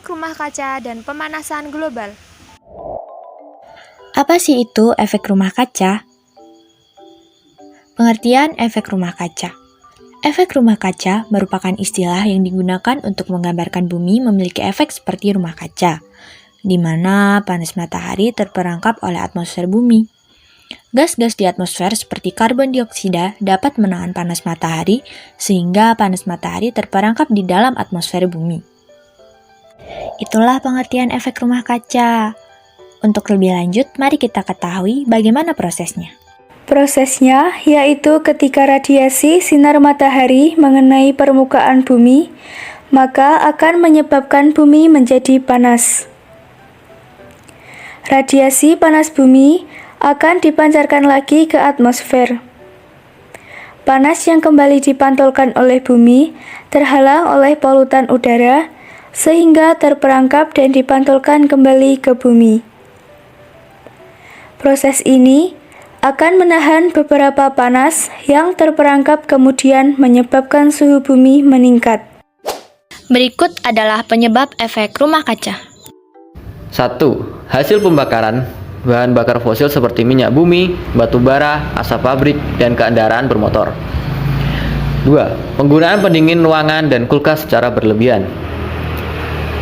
efek rumah kaca dan pemanasan global. Apa sih itu efek rumah kaca? Pengertian efek rumah kaca. Efek rumah kaca merupakan istilah yang digunakan untuk menggambarkan bumi memiliki efek seperti rumah kaca, di mana panas matahari terperangkap oleh atmosfer bumi. Gas-gas di atmosfer seperti karbon dioksida dapat menahan panas matahari, sehingga panas matahari terperangkap di dalam atmosfer bumi. Itulah pengertian efek rumah kaca. Untuk lebih lanjut, mari kita ketahui bagaimana prosesnya. Prosesnya yaitu ketika radiasi sinar matahari mengenai permukaan bumi, maka akan menyebabkan bumi menjadi panas. Radiasi panas bumi akan dipancarkan lagi ke atmosfer. Panas yang kembali dipantulkan oleh bumi terhalang oleh polutan udara, sehingga terperangkap dan dipantulkan kembali ke bumi. Proses ini akan menahan beberapa panas yang terperangkap, kemudian menyebabkan suhu bumi meningkat. Berikut adalah penyebab efek rumah kaca. 1. Hasil pembakaran bahan bakar fosil seperti minyak bumi, batu bara, asap pabrik, dan kendaraan bermotor. 2. Penggunaan pendingin ruangan dan kulkas secara berlebihan.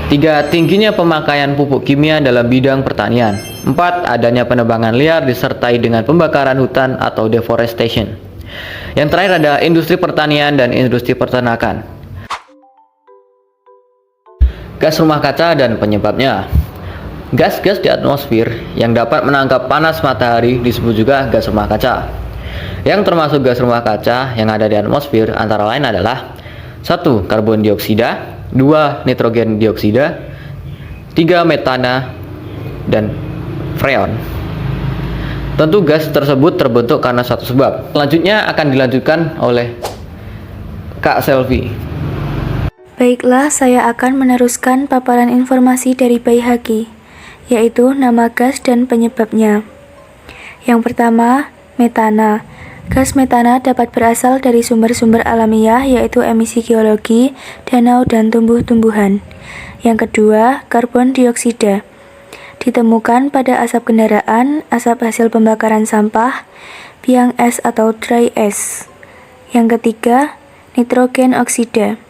3. Tingginya pemakaian pupuk kimia dalam bidang pertanian. 4. Adanya penebangan liar disertai dengan pembakaran hutan atau deforestation. Yang terakhir ada industri pertanian dan industri peternakan. Gas rumah kaca dan penyebabnya. Gas-gas di atmosfer yang dapat menangkap panas matahari disebut juga gas rumah kaca. Yang termasuk gas rumah kaca yang ada di atmosfer antara lain adalah 1. Karbon dioksida, 2. Nitrogen dioksida, 3. Metana, dan freon. Tentu gas tersebut terbentuk karena satu sebab. Selanjutnya akan dilanjutkan oleh Kak Selvi. Baiklah, saya akan meneruskan paparan informasi dari Bayi Haki, yaitu nama gas dan penyebabnya. Yang pertama, metana. Gas metana dapat berasal dari sumber-sumber alamiah, yaitu emisi geologi, danau, dan tumbuh-tumbuhan. Yang kedua, karbon dioksida. Ditemukan pada asap kendaraan, asap hasil pembakaran sampah, biang es atau dry es. Yang ketiga, nitrogen oksida.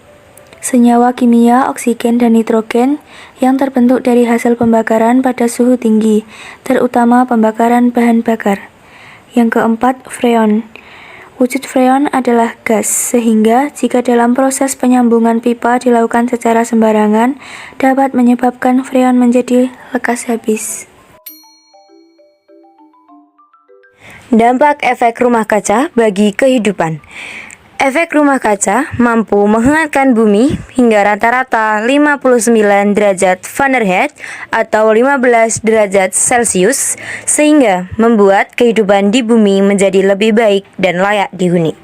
Senyawa kimia oksigen dan nitrogen yang terbentuk dari hasil pembakaran pada suhu tinggi, terutama pembakaran bahan bakar. Yang keempat, freon. Wujud freon adalah gas, sehingga jika dalam proses penyambungan pipa dilakukan secara sembarangan, dapat menyebabkan freon menjadi lekas habis. Dampak efek rumah kaca bagi kehidupan. Efek rumah kaca mampu menghangatkan bumi hingga rata-rata 59 derajat Fahrenheit atau 15 derajat Celcius, sehingga membuat kehidupan di bumi menjadi lebih baik dan layak dihuni.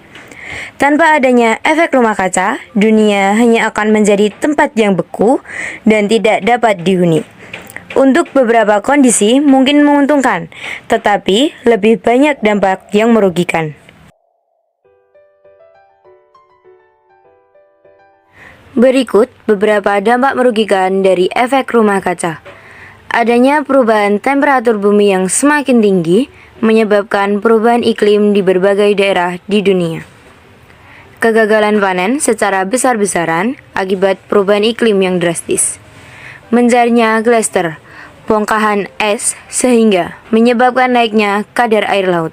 Tanpa adanya efek rumah kaca, dunia hanya akan menjadi tempat yang beku dan tidak dapat dihuni. Untuk beberapa kondisi mungkin menguntungkan, tetapi lebih banyak dampak yang merugikan. Berikut beberapa dampak merugikan dari efek rumah kaca. Adanya perubahan temperatur bumi yang semakin tinggi menyebabkan perubahan iklim di berbagai daerah di dunia. Kegagalan panen secara besar-besaran akibat perubahan iklim yang drastis. Menjarnya glacier, bongkahan es sehingga menyebabkan naiknya kadar air laut.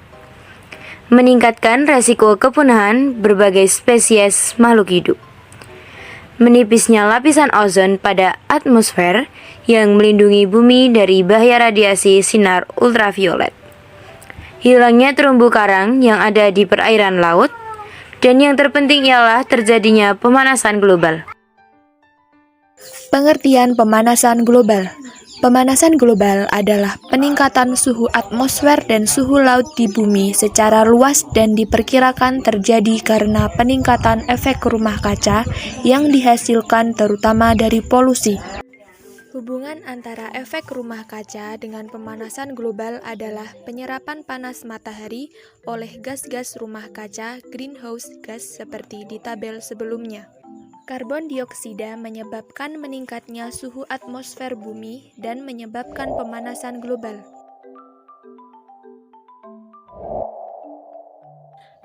Meningkatkan resiko kepunahan berbagai spesies makhluk hidup. Menipisnya lapisan ozon pada atmosfer yang melindungi bumi dari bahaya radiasi sinar ultraviolet. Hilangnya terumbu karang yang ada di perairan laut, dan yang terpenting ialah terjadinya pemanasan global. Pengertian pemanasan global. Pemanasan global adalah peningkatan suhu atmosfer dan suhu laut di bumi secara luas dan diperkirakan terjadi karena peningkatan efek rumah kaca yang dihasilkan terutama dari polusi. Hubungan antara efek rumah kaca dengan pemanasan global adalah penyerapan panas matahari oleh gas-gas rumah kaca greenhouse gas seperti di tabel sebelumnya. Karbon dioksida menyebabkan meningkatnya suhu atmosfer bumi dan menyebabkan pemanasan global.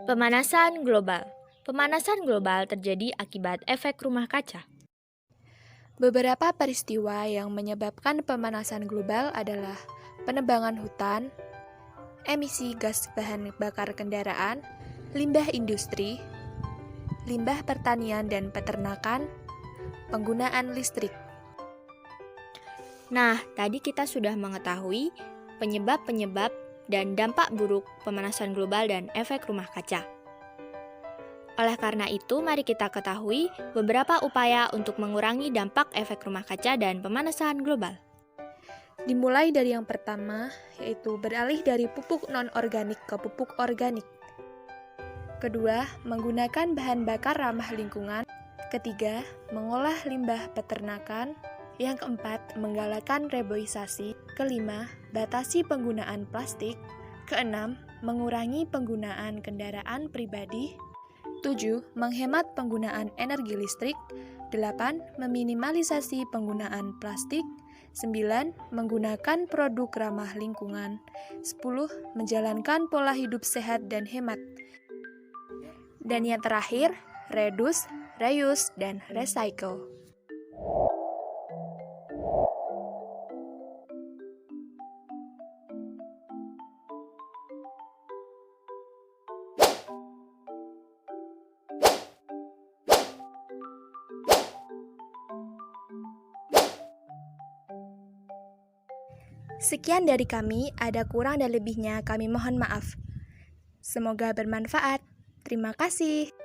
Pemanasan global. Pemanasan global terjadi akibat efek rumah kaca. Beberapa peristiwa yang menyebabkan pemanasan global adalah penebangan hutan, emisi gas bahan bakar kendaraan, limbah industri, limbah pertanian dan peternakan, penggunaan listrik. Nah, tadi kita sudah mengetahui penyebab-penyebab dan dampak buruk pemanasan global dan efek rumah kaca. Oleh karena itu, mari kita ketahui beberapa upaya untuk mengurangi dampak efek rumah kaca dan pemanasan global. Dimulai dari yang pertama, yaitu beralih dari pupuk non-organik ke pupuk organik. Kedua, menggunakan bahan bakar ramah lingkungan. Ketiga, mengolah limbah peternakan. Yang keempat, menggalakkan reboisasi. Kelima, batasi penggunaan plastik. Keenam, mengurangi penggunaan kendaraan pribadi. 7. Menghemat penggunaan energi listrik. 8. Meminimalisasi penggunaan plastik. 9. Menggunakan produk ramah lingkungan. 10. Menjalankan pola hidup sehat dan hemat. Dan yang terakhir, reduce, reuse, dan recycle. Sekian dari kami, ada kurang dan lebihnya kami mohon maaf. Semoga bermanfaat. Terima kasih.